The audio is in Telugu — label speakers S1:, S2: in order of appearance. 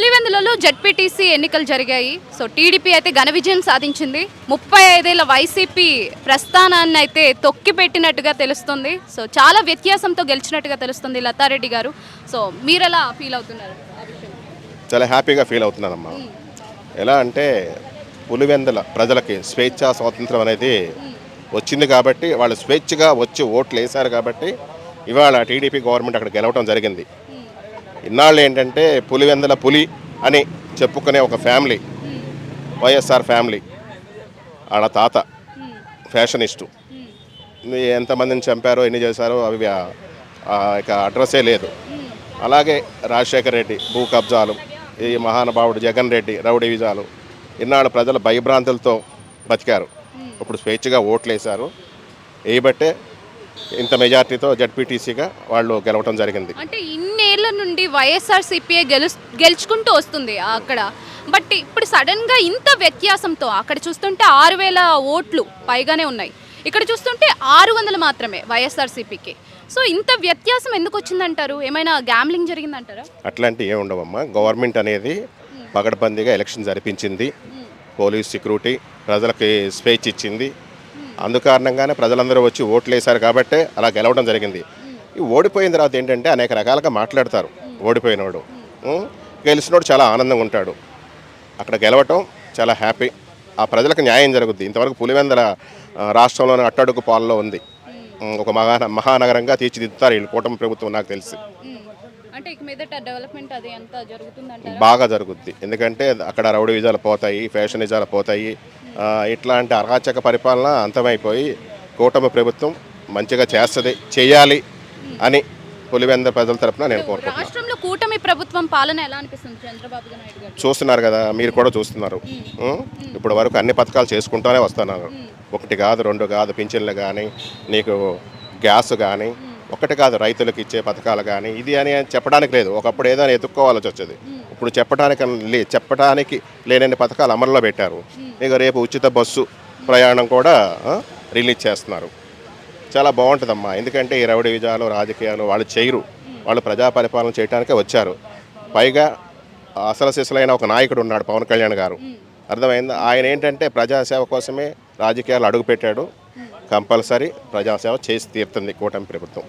S1: పులివెందులలో జెడ్పీటీసీ ఎన్నికలు జరిగాయి. సో టీడీపీ అయితే ఘన విజయం సాధించింది. 35 వైసీపీ ప్రస్థానాన్ని అయితే తొక్కిపెట్టినట్టుగా తెలుస్తుంది. సో చాలా వ్యత్యాసంతో గెలిచినట్టుగా తెలుస్తుంది లతారెడ్డి గారు. సో మీరెలా ఫీల్ అవుతున్నారు ఆ విషయం?
S2: చాలా హ్యాపీగా ఫీల్ అవుతున్నానమ్మా. ఎలా అంటే పులివెందుల ప్రజలకి స్వేచ్ఛా స్వాతంత్రం అనేది వచ్చింది కాబట్టి వాళ్ళు స్వేచ్ఛగా వచ్చి ఓట్లు వేశారు కాబట్టి ఇవాళ టీడీపీ గవర్నమెంట్ అక్కడ గెలవడం జరిగింది. ఇన్నాళ్ళు ఏంటంటే పులివెందుల పులి అని చెప్పుకునే ఒక ఫ్యామిలీ, వైఎస్ఆర్ ఫ్యామిలీ, ఆడ తాత ఫ్యాషనిస్టు, ఎంతమందిని చంపారో ఎన్ని చేశారో అవి ఇక అడ్రస్సే లేదు. అలాగే రాజశేఖర రెడ్డి భూ కబ్జాలు, ఈ మహానుభావుడు జగన్ రెడ్డి రౌడీవిజాలు, ఇన్నాళ్ళు ప్రజల భయభ్రాంతులతో బతికారు. ఇప్పుడు స్వేచ్ఛగా ఓట్లు వేశారు. వేయబట్టే ఇంత మెజార్టీతో జడ్పీటీసీగా వాళ్ళు గెలవడం జరిగింది.
S1: అంటే ఇన్నేళ్ల నుండి వైఎస్ఆర్సీపీ గెలుచుకుంటూ వస్తుంది అక్కడ. బట్ ఇప్పుడు సడన్గా ఇంత వ్యత్యాసంతో అక్కడ చూస్తుంటే 6,000 ఓట్లు పైగానే ఉన్నాయి, ఇక్కడ చూస్తుంటే 600 మాత్రమే వైఎస్ఆర్సీపీకి. సో ఇంత వ్యత్యాసం ఎందుకు వచ్చిందంటారు? ఏమైనా గ్యాంబ్లింగ్ జరిగిందంటారా?
S2: అట్లాంటివి ఏమి ఉండవమ్మా. గవర్నమెంట్ అనేది పగడబందీగా ఎలక్షన్ జరిపించింది. పోలీస్ సెక్యూరిటీ ప్రజలకి స్వేచ్ఛ ఇచ్చింది. అందుకారణంగానే ప్రజలందరూ వచ్చి ఓట్లు వేశారు కాబట్టే అలా గెలవడం జరిగింది. ఈ ఓడిపోయిన తర్వాత ఏంటంటే అనేక రకాలుగా మాట్లాడతారు. ఓడిపోయినోడు, గెలిచినోడు చాలా ఆనందంగా ఉంటాడు. అక్కడ గెలవటం చాలా హ్యాపీ. ఆ ప్రజలకు న్యాయం జరుగుద్ది. ఇంతవరకు పులివెందుల రాష్ట్రంలోని అట్టడుగు పాలలో ఉంది. ఒక మహానగరంగా తీర్చిదిద్దుతారు వీళ్ళు కూటమి ప్రభుత్వం నాకు తెలిసి.
S1: అంటే ఇక మీదట డెవలప్మెంట్ అది అంతా జరుగుతుందంటారా?
S2: బాగా జరుగుద్ది. ఎందుకంటే అక్కడ రౌడీ విజాలు పోతాయి, ఫ్యాషన్ విజాలు పోతాయి. ఇట్లాంటి అరాచక పరిపాలన అంతమైపోయి కూటమి ప్రభుత్వం మంచిగా చేయాలి అని పులివెందుల ప్రజల తరపున నేను కోరుకుంటున్నాను.
S1: రాష్ట్రంలో కూటమి ప్రభుత్వం పాలన ఎలా అనిపిస్తుంది చంద్రబాబు నాయుడు గారు?
S2: చూస్తున్నారు కదా, మీరు కూడా చూస్తున్నారు. ఇప్పుడు వరకు అన్ని పథకాలు చేసుకుంటూనే వస్తున్నారు. ఒకటి కాదు, రెండు కాదు, పింఛన్లు కానీ, నీకు గ్యాస్ కానీ, ఒకటి కాదు, రైతులకు ఇచ్చే పథకాలు కానీ, ఇది అని చెప్పడానికి లేదు. ఒకప్పుడు ఏదైనా ఎదుక్కోవాల్సి వచ్చేది. ఇప్పుడు చెప్పడానికి లేనన్ని పథకాలు అమల్లో పెట్టారు. ఇక రేపు ఉచిత బస్సు ప్రయాణం కూడా రిలీజ్ చేస్తున్నారు. చాలా బాగుంటుందమ్మా. ఎందుకంటే ఈ రౌడీ విజయాలు రాజకీయాలు వాళ్ళు చేయరు. వాళ్ళు ప్రజా పరిపాలన చేయడానికే వచ్చారు. పైగా అసలు సిసలైన ఒక నాయకుడు ఉన్నాడు, పవన్ కళ్యాణ్ గారు. అర్థమైంది. ఆయన ఏంటంటే ప్రజాసేవ కోసమే రాజకీయాలు అడుగుపెట్టాడు. కంపల్సరీ ప్రజాసేవ చేసి తీరుతుంది కూటమి ప్రభుత్వం.